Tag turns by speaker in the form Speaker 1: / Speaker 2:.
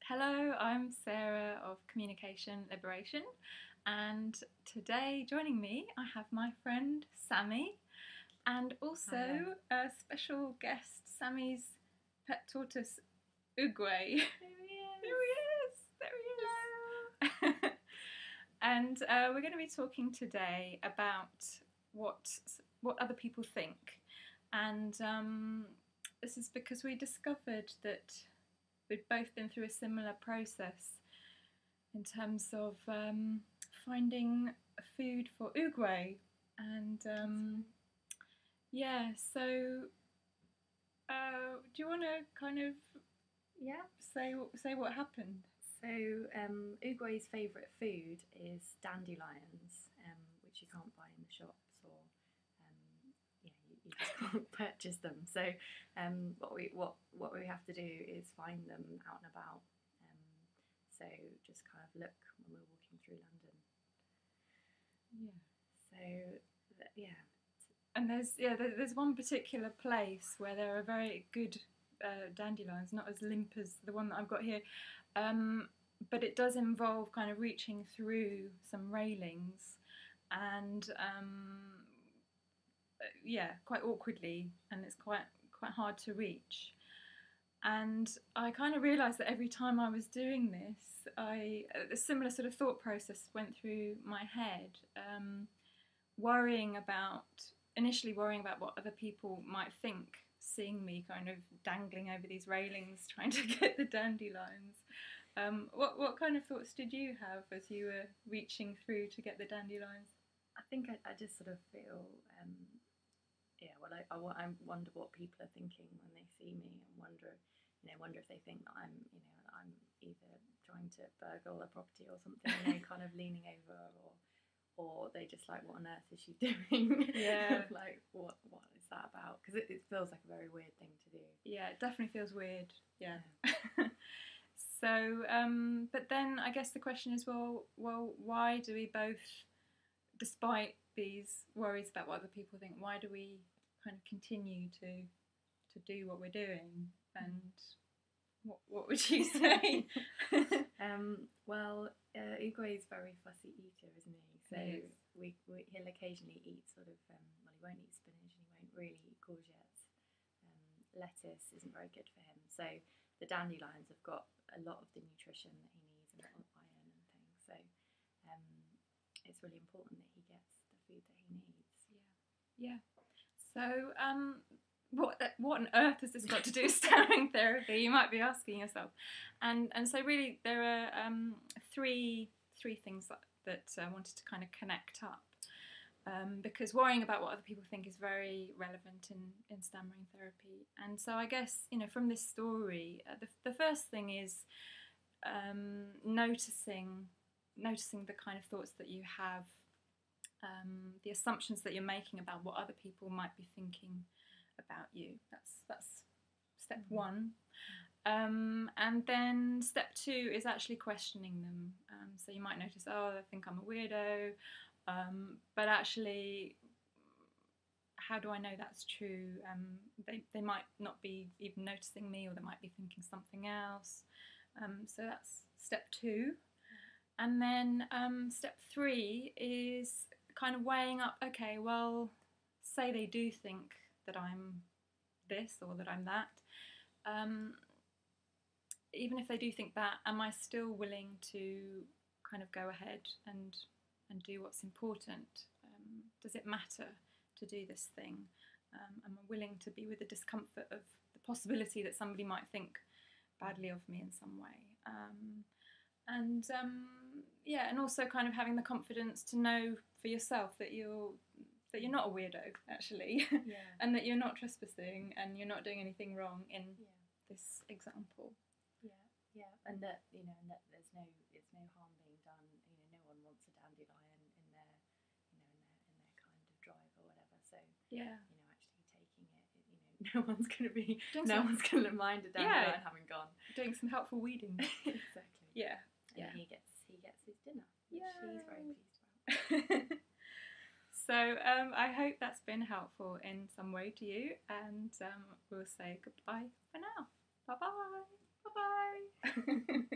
Speaker 1: Hello, I'm Sarah of Communication Liberation, and today joining me I have my friend Sammy and also a special guest, Sammy's pet tortoise Uguay.
Speaker 2: There he is!
Speaker 1: There he is! And we're going to be talking today about what other people think, and this is because we discovered that we'd both been through a similar process in terms of finding food for Uguay, and yeah, so do you want to kind of say what happened?
Speaker 2: So Uguay's favourite food is dandelions, which you can't buy in the shops, or you just can't purchase them. So what we have to do is find them out and about. So just kind of look when we're walking through London. Yeah. So
Speaker 1: And there's one particular place where there are very good dandelions, not as limp as the one that I've got here, but it does involve kind of reaching through some railings and quite awkwardly, and it's quite hard to reach. And I kind of realised that every time I was doing this, a similar sort of thought process went through my head, initially worrying about what other people might think, seeing me kind of dangling over these railings trying to get the dandelions. What kind of thoughts did you have as you were reaching through to get the dandelions?
Speaker 2: I think I just sort of feel, I wonder what people are thinking when they see me, and wonder if they think that I'm either trying to burgle a property or something, kind of leaning over, or they just like, what on earth is she doing?
Speaker 1: Yeah.
Speaker 2: Like, what is that about? Because it feels like a very weird thing to do.
Speaker 1: Yeah, it definitely feels weird. Yeah. So, but then I guess the question is, well, why do we both, despite these worries about what other people think, why do we kind of continue to do what we're doing? And what would you say?
Speaker 2: Uguay is very fussy eater, isn't he? So he'll occasionally eat sort of, he won't eat spinach, and he won't really eat courgettes. Lettuce isn't very good for him. So the dandelions have got a lot of the nutrition that he needs, and a lot of iron and things. So it's really important that he gets the food that he needs.
Speaker 1: Yeah. So what on earth has this got to do with stammering therapy? You might be asking yourself. And so really there are three things that I wanted to kind of connect up, because worrying about what other people think is very relevant in stammering therapy. And so I guess, from this story, the first thing is noticing the kind of thoughts that you have, the assumptions that you're making about what other people might be thinking about you. That's step one. And then step two is actually questioning them. So you might notice, I think I'm a weirdo, but actually, how do I know that's true? They might not be even noticing me, or they might be thinking something else. So that's step two. And then step three is kind of weighing up, okay, well, say they do think that I'm this or that I'm that. Even if they do think that, am I still willing to kind of go ahead and do what's important? Does it matter to do this thing? Am I willing to be with the discomfort of the possibility that somebody might think badly of me in some way? And also kind of having the confidence to know for yourself that you're not a weirdo, actually, and that you're not trespassing and you're not doing anything wrong in this example.
Speaker 2: Yeah, and that that there's no harm being done. No one wants a dandelion in their kind of drive or whatever. So actually taking it, no one's going to mind a dandelion having gone.
Speaker 1: Doing some helpful weeding.
Speaker 2: Exactly.
Speaker 1: Yeah.
Speaker 2: And he gets his dinner, which he's very pleased about.
Speaker 1: So I hope that's been helpful in some way to you, and we'll say goodbye for now. Bye-bye. Bye-bye.